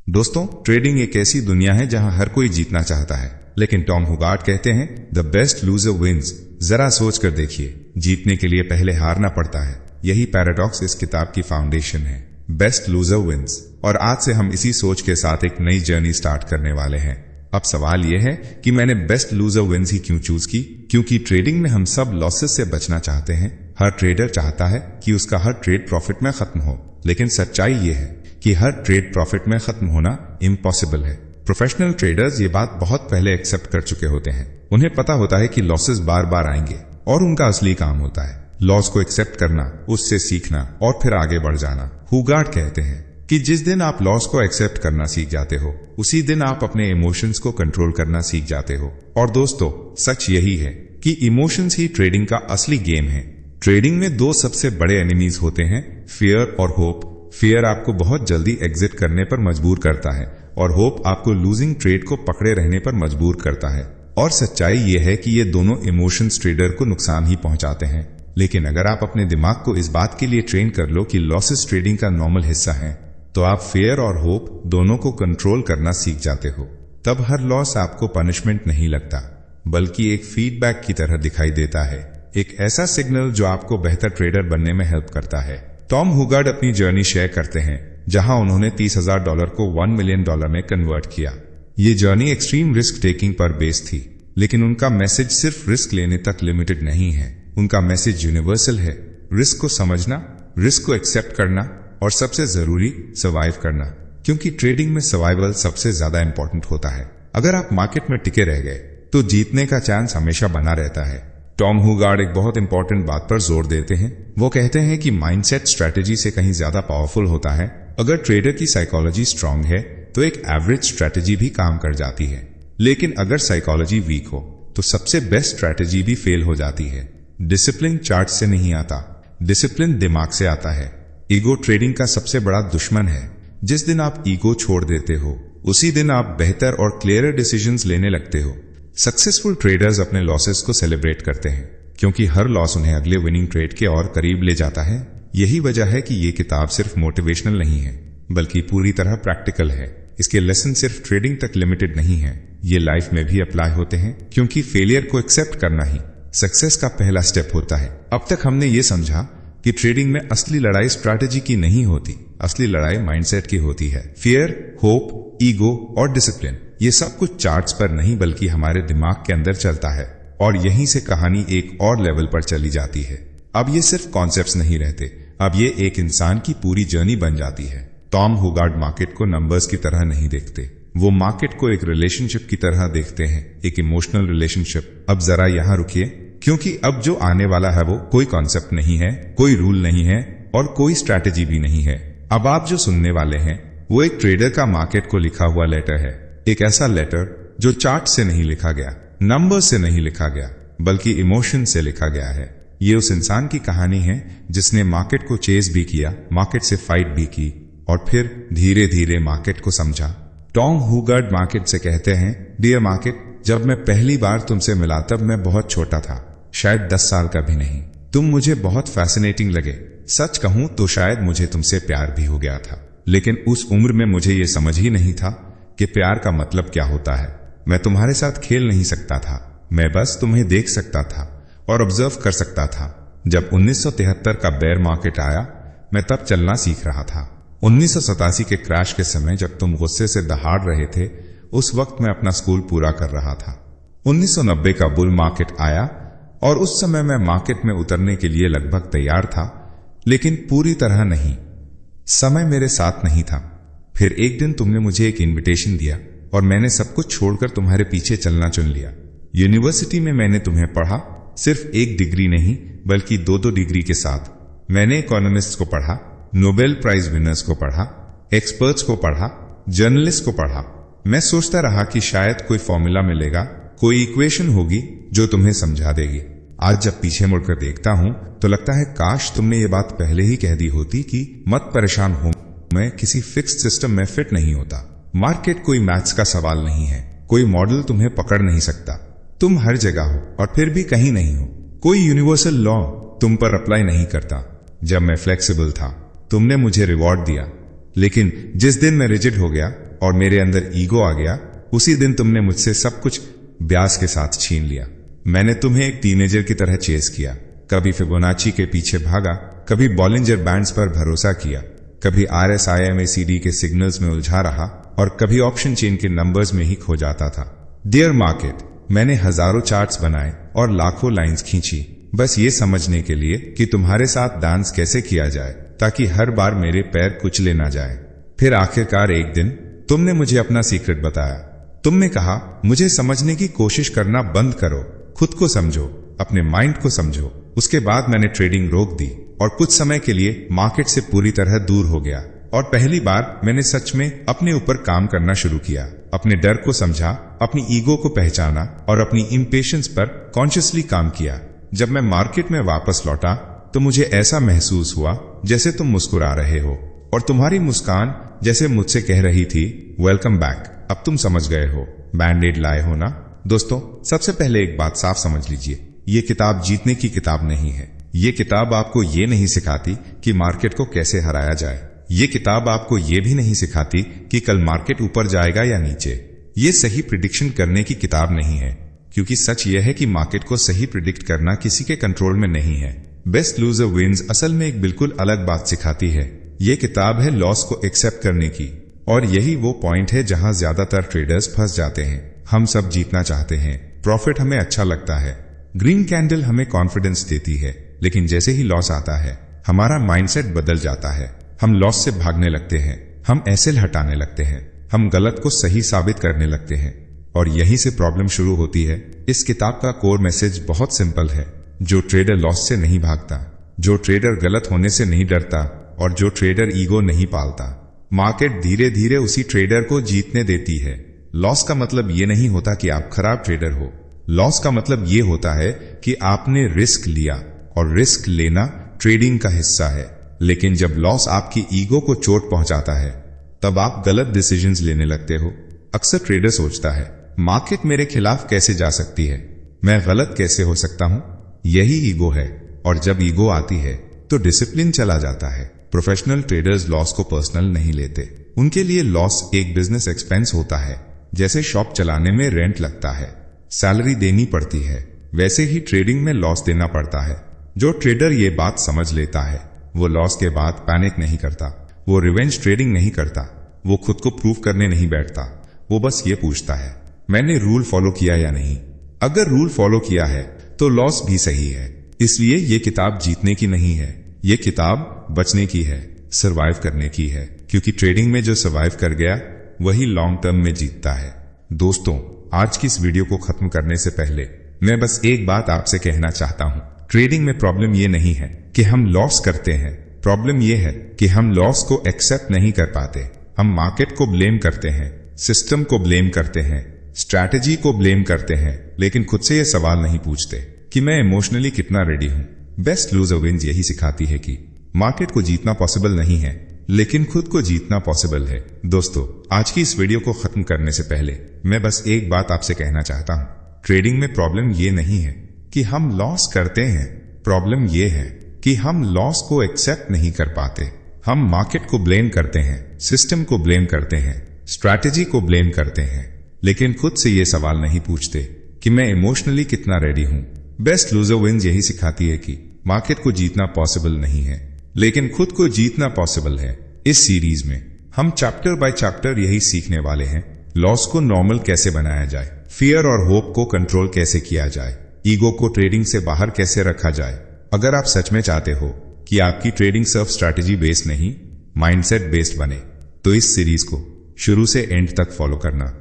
दोस्तों, ट्रेडिंग एक ऐसी दुनिया है जहां हर कोई जीतना चाहता है, लेकिन टॉम हुगार्ट कहते हैं द बेस्ट लूजर विन्स। जरा सोच कर देखिए, जीतने के लिए पहले हारना पड़ता है। यही पैराडॉक्स इस किताब की फाउंडेशन है, बेस्ट लूजर विन्स। और आज से हम इसी सोच के साथ एक नई जर्नी स्टार्ट करने वाले हैं। अब सवाल यह है कि मैंने बेस्ट लूजर विन्स ही क्यों चूज की? क्योंकि ट्रेडिंग में हम सब लॉसेस से बचना चाहते हैं। हर ट्रेडर चाहता है कि उसका हर ट्रेड प्रॉफिट में खत्म हो, लेकिन सच्चाई यह है कि हर ट्रेड प्रॉफिट में खत्म होना इम्पॉसिबल है। प्रोफेशनल ट्रेडर्स ये बात बहुत पहले एक्सेप्ट कर चुके होते हैं। उन्हें पता होता है कि लॉसेस बार बार आएंगे और उनका असली काम होता है लॉस को एक्सेप्ट करना, उससे सीखना और फिर आगे बढ़ जाना। हुगार्ट कहते हैं कि जिस दिन आप लॉस को एक्सेप्ट करना सीख जाते हो, उसी दिन आप अपने इमोशंस को कंट्रोल करना सीख जाते हो। और दोस्तों, सच यही है कि इमोशंस ही ट्रेडिंग का असली गेम है। ट्रेडिंग में दो सबसे बड़े एनिमीज होते हैं, फियर और होप। फियर आपको बहुत जल्दी एग्जिट करने पर मजबूर करता है और होप आपको लूजिंग ट्रेड को पकड़े रहने पर मजबूर करता है। और सच्चाई यह है कि ये दोनों इमोशंस ट्रेडर को नुकसान ही पहुंचाते हैं। लेकिन अगर आप अपने दिमाग को इस बात के लिए ट्रेन कर लो कि लॉसेस ट्रेडिंग का नॉर्मल हिस्सा है, तो आप फियर और होप दोनों को कंट्रोल करना सीख जाते हो। तब हर लॉस आपको पनिशमेंट नहीं लगता, बल्कि एक फीडबैक की तरह दिखाई देता है, एक ऐसा सिग्नल जो आपको बेहतर ट्रेडर बनने में हेल्प करता है। टॉम हुगार्ट अपनी जर्नी शेयर करते हैं, जहां उन्होंने $30,000 को $1 मिलियन में कन्वर्ट किया। ये जर्नी एक्सट्रीम रिस्क टेकिंग पर बेस्ड थी, लेकिन उनका मैसेज सिर्फ रिस्क लेने तक लिमिटेड नहीं है। उनका मैसेज यूनिवर्सल है, रिस्क को समझना, रिस्क को एक्सेप्ट करना और सबसे जरूरी सर्वाइव करना, क्योंकि ट्रेडिंग में सर्वाइवल सबसे ज्यादा इंपॉर्टेंट होता है। अगर आप मार्केट में टिके रह गए तो जीतने का चांस हमेशा बना रहता है। टॉम हुगार्ट एक बहुत इंपॉर्टेंट बात पर जोर देते हैं। वो कहते हैं कि माइंडसेट स्ट्रैटेजी से कहीं ज्यादा पावरफुल होता है। अगर ट्रेडर की साइकोलॉजी स्ट्रांग है तो एक एवरेज स्ट्रैटेजी भी काम कर जाती है, लेकिन अगर साइकोलॉजी वीक हो तो सबसे बेस्ट स्ट्रैटेजी भी फेल हो जाती है। डिसिप्लिन चार्ट से नहीं आता, डिसिप्लिन दिमाग से आता है। ईगो ट्रेडिंग का सबसे बड़ा दुश्मन है। जिस दिन आप ईगो छोड़ देते हो, उसी दिन आप बेहतर और क्लियर डिसीजंस लेने लगते हो। सक्सेसफुल ट्रेडर्स अपने लॉसेस को सेलिब्रेट करते हैं, क्योंकि हर लॉस उन्हें अगले विनिंग ट्रेड के और करीब ले जाता है। यही वजह है कि ये किताब सिर्फ मोटिवेशनल नहीं है, बल्कि पूरी तरह प्रैक्टिकल है। इसके लेसन सिर्फ ट्रेडिंग तक लिमिटेड नहीं है, ये लाइफ में भी अप्लाई होते हैं, क्योंकि फेलियर को एक्सेप्ट करना ही सक्सेस का पहला स्टेप होता है। अब तक हमने ये समझा कि ट्रेडिंग में असली लड़ाई स्ट्रैटेजी की नहीं होती, असली लड़ाई माइंडसेट की होती है। फियर, होप, ईगो और डिसिप्लिन, ये सब कुछ चार्ट्स पर नहीं बल्कि हमारे दिमाग के अंदर चलता है। और यहीं से कहानी एक और लेवल पर चली जाती है। अब ये सिर्फ कॉन्सेप्ट्स नहीं रहते, अब ये एक इंसान की पूरी जर्नी बन जाती है। टॉम हुगार्ट मार्केट को नंबर्स की तरह नहीं देखते, वो मार्केट को एक रिलेशनशिप की तरह देखते हैं, एक इमोशनल रिलेशनशिप। अब जरा यहाँ रुकिए, क्योंकि अब जो आने वाला है वो कोई कॉन्सेप्ट नहीं है, कोई रूल नहीं है और कोई स्ट्रैटेजी भी नहीं है। अब आप जो सुनने वाले हैं वो एक ट्रेडर का मार्केट को लिखा हुआ लेटर है। एक ऐसा लेटर जो चार्ट से नहीं लिखा गया, नंबर से नहीं लिखा गया, बल्कि इमोशन से लिखा गया है। ये उस इंसान की कहानी है जिसने मार्केट को चेस भी किया, मार्केट से फाइट भी की और फिर धीरे धीरे मार्केट को समझा। टॉम हुगार्ट मार्केट से कहते हैं, डियर मार्केट, जब मैं पहली बार तुमसे मिला तब मैं बहुत छोटा था, शायद 10 साल का भी नहीं। तुम मुझे बहुत फैसिनेटिंग लगे। सच कहूं तो शायद मुझे तुमसे प्यार भी हो गया था, लेकिन उस उम्र में मुझे ये समझ ही नहीं था कि प्यार का मतलब क्या होता है। मैं तुम्हारे साथ खेल नहीं सकता था, मैं बस तुम्हें देख सकता था और ऑब्जर्व कर सकता था। जब 1973 का बेयर मार्केट आया, मैं तब चलना सीख रहा था। 1987 के क्रैश के समय जब तुम गुस्से से दहाड़ रहे थे, उस वक्त मैं अपना स्कूल पूरा कर रहा था। 1990 का बुल मार्केट आया और उस समय मैं मार्केट में उतरने के लिए लगभग तैयार था, लेकिन पूरी तरह नहीं। समय मेरे साथ नहीं था। फिर एक दिन तुमने मुझे एक इनविटेशन दिया और मैंने सब कुछ छोड़कर तुम्हारे पीछे चलना चुन लिया। यूनिवर्सिटी में मैंने तुम्हें पढ़ा, सिर्फ एक डिग्री नहीं बल्कि 2-2 डिग्री के साथ। मैंने इकोनॉमिस्ट को पढ़ा, नोबेल प्राइज विनर्स को पढ़ा, एक्सपर्ट्स को पढ़ा, जर्नलिस्ट को पढ़ा। मैं सोचता रहा कि शायद कोई फॉर्मूला मिलेगा, कोई इक्वेशन होगी जो तुम्हें समझा देगी। आज जब पीछे मुड़कर देखता हूं तो लगता है काश तुमने ये बात पहले ही कह दी होती कि मत परेशान हो, मैं किसी फिक्स्ड सिस्टम में फिट नहीं होता। मार्केट कोई मैथ्स का सवाल नहीं है, कोई मॉडल तुम्हें पकड़ नहीं सकता। तुम हर जगह हो और फिर भी कहीं नहीं हो। कोई यूनिवर्सल लॉ तुम पर अप्लाई नहीं करता। जब मैं फ्लेक्सिबल था, तुमने मुझे रिवॉर्ड दिया, लेकिन जिस दिन मैं रिजिड हो गया, और मेरे अंदर ईगो आ गया, उसी दिन तुमने मुझसे सब कुछ ब्याज के साथ छीन लिया। मैंने तुम्हें एक टीनेजर की तरह चेस किया, कभी फिबोनाची के पीछे भागा, कभी बॉलिंजर बैंड्स पर भरोसा किया, कभी RSI MACD के सिग्नल्स में उलझा रहा और कभी ऑप्शन चेन के नंबर्स में ही खो जाता था। डियर मार्केट, मैंने हजारों चार्ट्स बनाए और लाखों लाइंस खींची, बस ये समझने के लिए कि तुम्हारे साथ डांस कैसे किया जाए ताकि हर बार मेरे पैर कुचले ना जाए। फिर आखिरकार एक दिन तुमने मुझे अपना सीक्रेट बताया। तुमने कहा, मुझे समझने की कोशिश करना बंद करो, खुद को समझो, अपने माइंड को समझो। उसके बाद मैंने ट्रेडिंग रोक दी और कुछ समय के लिए मार्केट से पूरी तरह दूर हो गया। और पहली बार मैंने सच में अपने ऊपर काम करना शुरू किया, अपने डर को समझा, अपनी ईगो को पहचाना और अपनी इम्पेशंस पर कॉन्शियसली काम किया। जब मैं मार्केट में वापस लौटा तो मुझे ऐसा महसूस हुआ जैसे तुम मुस्कुरा रहे हो और तुम्हारी मुस्कान जैसे मुझसे कह रही थी, वेलकम बैक, अब तुम समझ गए हो, बैंडेड लाए हो ना। दोस्तों, सबसे पहले एक बात साफ समझ लीजिए, ये किताब जीतने की किताब नहीं है। ये किताब आपको ये नहीं सिखाती कि मार्केट को कैसे हराया जाए। ये किताब आपको ये भी नहीं सिखाती कि कल मार्केट ऊपर जाएगा या नीचे। ये सही प्रिडिक्शन करने की किताब नहीं है, क्योंकि सच यह है कि मार्केट को सही प्रिडिक्ट करना किसी के कंट्रोल में नहीं है। बेस्ट लूजर विन्स असल में एक बिल्कुल अलग बात सिखाती है। ये किताब है लॉस को एक्सेप्ट करने की, और यही वो पॉइंट है जहां ज्यादातर ट्रेडर्स फंस जाते हैं। हम सब जीतना चाहते हैं, प्रॉफिट हमें अच्छा लगता है, ग्रीन कैंडल हमें कॉन्फिडेंस देती है, लेकिन जैसे ही लॉस आता है हमारा माइंडसेट बदल जाता है। हम लॉस से भागने लगते हैं, हम एसेल हटाने लगते हैं, हम गलत को सही साबित करने लगते हैं, और यहीं से प्रॉब्लम शुरू होती है। इस किताब का कोर मैसेज बहुत सिंपल है। जो ट्रेडर लॉस से नहीं भागता, जो ट्रेडर गलत होने से नहीं डरता और जो ट्रेडर ईगो नहीं पालता, मार्केट धीरे धीरे उसी ट्रेडर को जीतने देती है। लॉस का मतलब ये नहीं होता कि आप खराब ट्रेडर हो। लॉस का मतलब ये होता है कि आपने रिस्क लिया, और रिस्क लेना ट्रेडिंग का हिस्सा है। लेकिन जब लॉस आपकी ईगो को चोट पहुंचाता है, तब आप गलत डिसीजंस लेने लगते हो। अक्सर ट्रेडर सोचता है, मार्केट मेरे खिलाफ कैसे जा सकती है, मैं गलत कैसे हो सकता हूं। यही ईगो है, और जब ईगो आती है तो डिसिप्लिन चला जाता है। प्रोफेशनल ट्रेडर्स लॉस को पर्सनल नहीं लेते। उनके लिए लॉस एक बिजनेस एक्सपेंस होता है। जैसे शॉप चलाने में रेंट लगता है, सैलरी देनी पड़ती है, वैसे ही ट्रेडिंग में लॉस देना पड़ता है। जो ट्रेडर ये बात समझ लेता है, वो लॉस के बाद पैनिक नहीं करता, वो रिवेंज ट्रेडिंग नहीं करता, वो खुद को प्रूव करने नहीं बैठता। वो बस ये पूछता है, मैंने रूल फॉलो किया या नहीं। अगर रूल फॉलो किया है तो लॉस भी सही है। इसलिए ये किताब जीतने की नहीं है, ये किताब बचने की है, सर्वाइव करने की है। क्योंकि ट्रेडिंग में जो सर्वाइव कर गया वही लॉन्ग टर्म में जीतता है। दोस्तों, आज की इस वीडियो को खत्म करने से पहले मैं बस एक बात आपसे कहना चाहता हूं। ट्रेडिंग में प्रॉब्लम ये नहीं है कि हम लॉस करते हैं, प्रॉब्लम ये है कि हम लॉस को एक्सेप्ट नहीं कर पाते। हम मार्केट को ब्लेम करते हैं, सिस्टम को ब्लेम करते हैं, स्ट्रैटेजी को ब्लेम करते हैं, लेकिन खुद से ये सवाल नहीं पूछते कि मैं इमोशनली कितना रेडी हूं। बेस्ट लूजर विन्स यही सिखाती है कि मार्केट को जीतना पॉसिबल नहीं है, लेकिन खुद को जीतना पॉसिबल है। दोस्तों, आज की इस वीडियो को खत्म करने से पहले मैं बस एक बात आपसे कहना चाहता हूं। ट्रेडिंग में प्रॉब्लम ये नहीं है कि हम लॉस करते हैं, प्रॉब्लम ये है कि हम लॉस को एक्सेप्ट नहीं कर पाते। हम मार्केट को ब्लेम करते हैं, सिस्टम को ब्लेम करते हैं, स्ट्रैटेजी को ब्लेम करते हैं, लेकिन खुद से ये सवाल नहीं पूछते कि मैं इमोशनली कितना रेडी हूं। बेस्ट लूजर विन्स यही सिखाती है कि मार्केट को जीतना पॉसिबल नहीं है, लेकिन खुद को जीतना पॉसिबल है। इस सीरीज में हम चैप्टर बाय चैप्टर यही सीखने वाले हैं। लॉस को नॉर्मल कैसे बनाया जाए, फियर और होप को कंट्रोल कैसे किया जाए, ईगो को ट्रेडिंग से बाहर कैसे रखा जाए। अगर आप सच में चाहते हो कि आपकी ट्रेडिंग सिर्फ स्ट्रैटेजी बेस्ड नहीं, माइंडसेट बेस्ड बने, तो इस सीरीज को शुरू से एंड तक फॉलो करना।